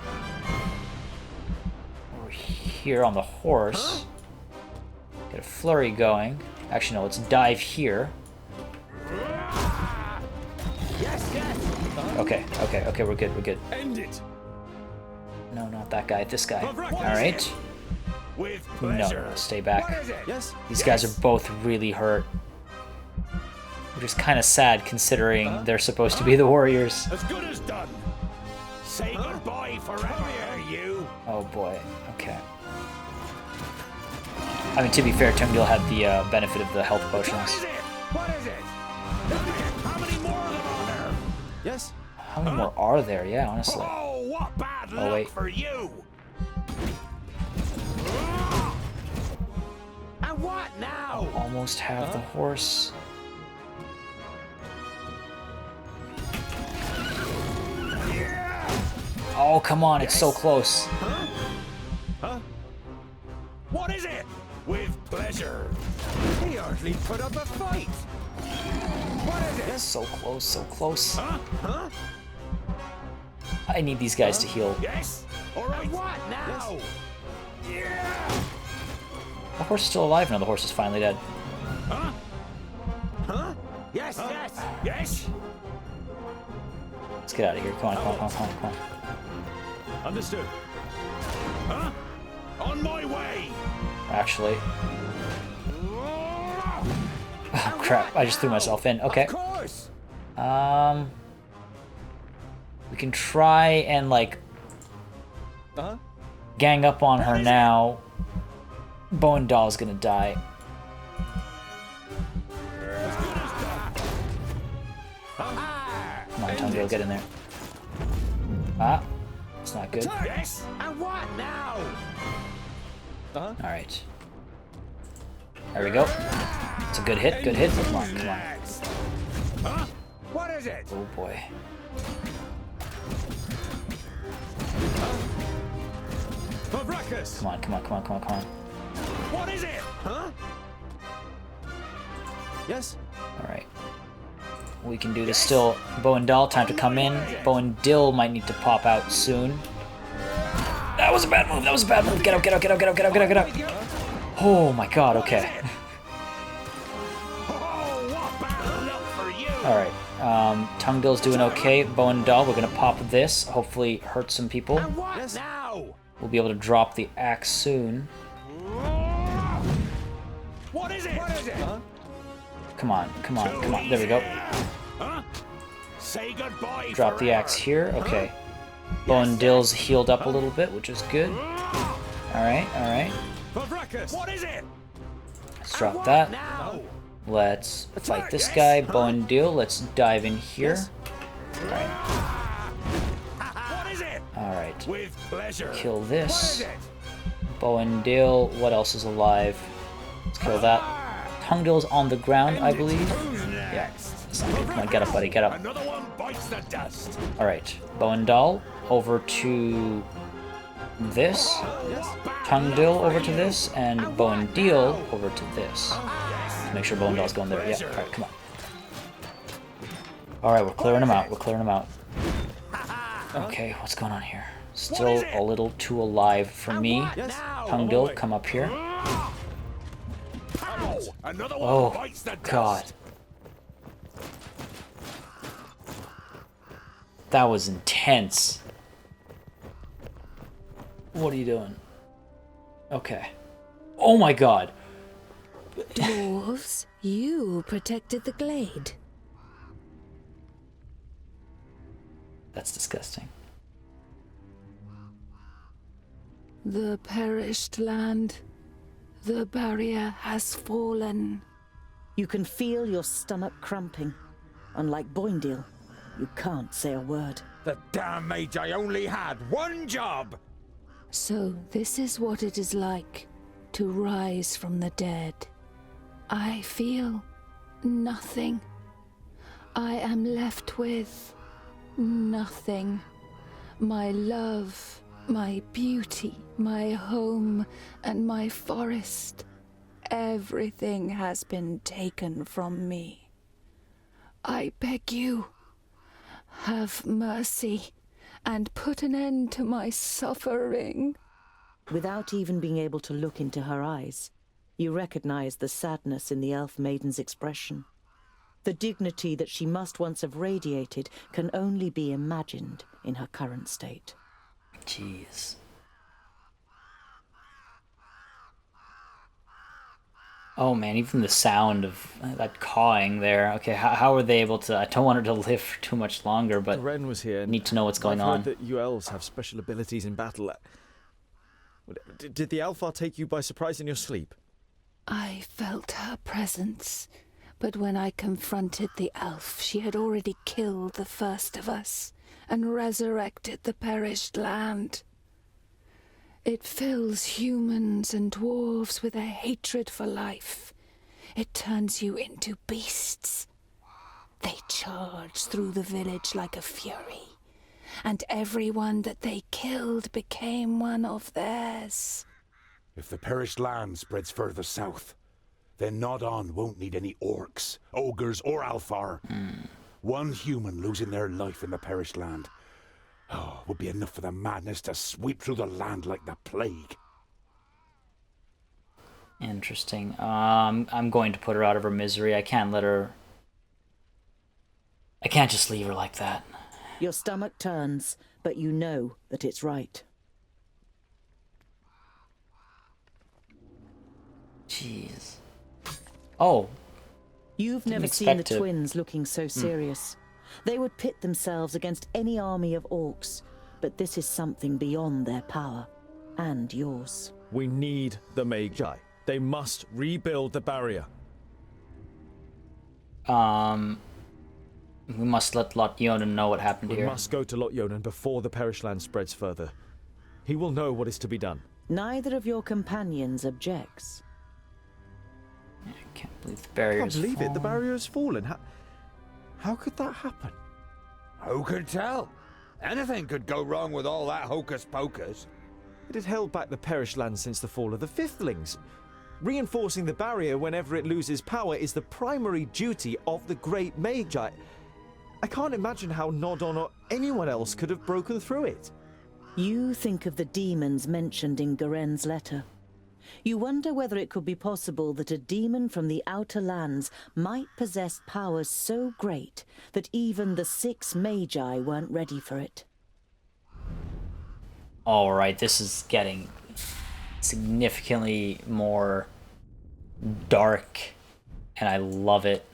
over here on the horse. Get a flurry going. Actually, no, let's dive here. Okay, we're good, we're good. End it. No, not that guy, this guy. Alright. No, stay back. Yes. These guys are both really hurt. Which is kind of sad considering they're supposed to be the warriors. As good as done. Say goodbye forever, you. Oh boy, okay. I mean, to be fair, Tungdil had the benefit of the health potions. What is it? How many more of them are there? Yes. How many more are there? Yeah, honestly. Oh, what bad luck wait. for you! And what now? Almost have the horse. Oh, come on, it's so close. Huh? What is it? With pleasure. He hardly put up a fight. What is it? So close, so close. Huh? I need these guys to heal. Yes. All right. And what now? Yes. Yeah. The horse is still alive now. The horse is finally dead. Huh? Yes, yes, yes! Let's get out of here. Come on. Understood. Huh? On my way! Actually. Oh, crap. I just threw myself in. Okay. Of course! We can try and, like, gang up on her now. Bowen Dahl's gonna die. Come on, Tungo, get in there. Ah, it's not good. Yes! And what now? Alright. There we go. It's a good hit, Come on. Huh? What is it? Oh boy. Come on. What is it? Huh? Yes? Alright. We can do this still. Bowen Dahl, time to come in. Bowen Dill might need to pop out soon. That was a bad move. Get out. Oh my god, okay. Alright. Tungdill's doing okay. Bowen Dahl, we're gonna pop this. Hopefully hurt some people. What now? We'll be able to drop the axe soon. What is it? Huh? Come on. There we go. Huh? Say goodbye. Drop the axe here. Okay. Bowen Dill's healed up a little bit, which is good. Alright. What is it? Let's drop that. Let's fight this guy. Bowen Dill, let's dive in here. Alright. What is it? Alright. With pleasure. Kill this. Bowen Dill, what else is alive? Let's kill that. Tungdill's on the ground, I believe. Yeah. That's not good. Come on, get up, buddy, get up. Another one bites the dust. Alright. Bowen Dahl, over to this. Tungdill over to this, and Bowen Deal over to this. Make sure Bowen Dahl's going there. Yeah, alright, come on. Alright, we're clearing them out. Okay, what's going on here? Still a little too alive for me. Tungdill, come up here. Oh, God. That was intense. What are you doing? Okay. Oh my god. Dwarves, you protected the glade. That's disgusting. The perished land. The barrier has fallen. You can feel your stomach cramping. Unlike Boindale, you can't say a word. The damn mage, I only had one job! So this is what it is like to rise from the dead. I feel nothing. I am left with nothing. My love, my beauty, my home, and my forest. Everything has been taken from me. I beg you, have mercy and put an end to my suffering. Without even being able to look into her eyes, you recognize the sadness in the elf maiden's expression. The dignity that she must once have radiated can only be imagined in her current state. Jeez. Oh man, even the sound of that cawing there. Okay, how are they able to... I don't want her to live for too much longer, but Ren was here. need to know what's going I've on. heard that you elves have special abilities in battle. Did the Alfar take you by surprise in your sleep? I felt her presence, but when I confronted the elf, she had already killed the first of us and resurrected the perished land. It fills humans and dwarves with a hatred for life. It turns you into beasts. They charge through the village like a fury, and everyone that they killed became one of theirs. If the perished land spreads further south, then Nodon won't need any orcs, ogres, or Alfar. One human losing their life in the perished land would be enough for the madness to sweep through the land like the plague. Interesting. I'm going to put her out of her misery. I can't let her I can't just leave her like that. Your stomach turns, but you know that it's right. Jeez. Oh. You've never seen the twins looking so serious. They would pit themselves against any army of orcs, but this is something beyond their power, and yours. We need the Magi. They must rebuild the barrier. We must let Lot Yonan know what happened here. We must go to Lot Yonan before the Perish Land spreads further. He will know what is to be done. Neither of your companions objects. I can't believe the barrier's fallen. I can't believe it. The barrier has fallen. How could that happen? Who could tell? Anything could go wrong with all that hocus pocus. It had held back the Perish Land since the fall of the Fifthlings. Reinforcing the barrier whenever it loses power is the primary duty of the Great Magi. I can't imagine how Nodon or anyone else could have broken through it. You think of the demons mentioned in Garen's letter. You wonder whether it could be possible that a demon from the Outer Lands might possess powers so great that even the 6 Magi weren't ready for it. Alright, this is getting significantly more dark, and I love it.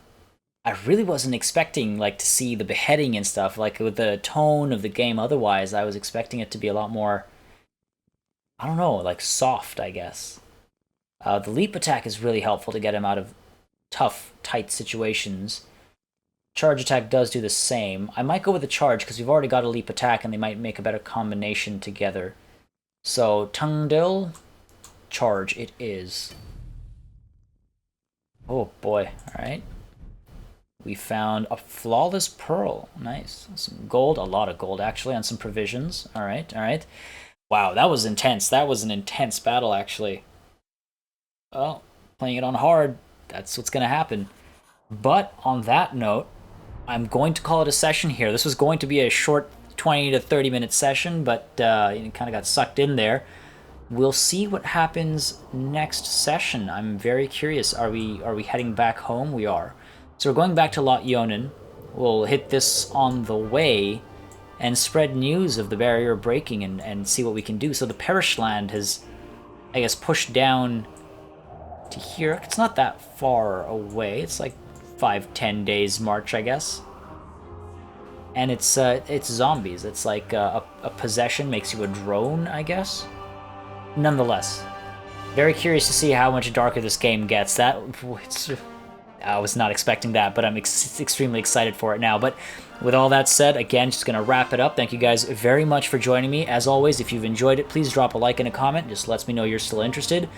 I really wasn't expecting to see the beheading and stuff, with the tone of the game otherwise. I was expecting it to be a lot more, I don't know, soft, I guess. The leap attack is really helpful to get him out of tough, tight situations. Charge attack does do the same. I might go with the charge because we've already got a leap attack and they might make a better combination together. So, Tungdil, charge it is. Oh boy, alright. We found a flawless pearl. Nice. Some gold, a lot of gold actually, on some provisions. Alright, alright. Wow, that was intense. That was an intense battle actually. Well, playing it on hard, that's what's going to happen. But on that note, I'm going to call it a session here. This was going to be a short 20 to 30 minute session, but it kind of got sucked in there. We'll see what happens next session. I'm very curious. Are we heading back home? We are. So we're going back to Lot Yonan. We'll hit this on the way and spread news of the barrier breaking and see what we can do. So the Perish Land has, I guess, pushed down to here. It's not that far away. It's 5-10 days march, I guess. And it's zombies. It's a possession makes you a drone, I guess. Nonetheless, very curious to see how much darker this game gets. I was not expecting that, but I'm extremely excited for it now. But with all that said, again, just going to wrap it up. Thank you guys very much for joining me. As always, if you've enjoyed it, please drop a like and a comment. Just lets me know you're still interested.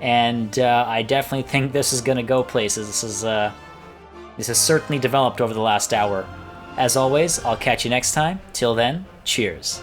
And I definitely think this is going to go places. This has certainly developed over the last hour. As always, I'll catch you next time. Till then, cheers.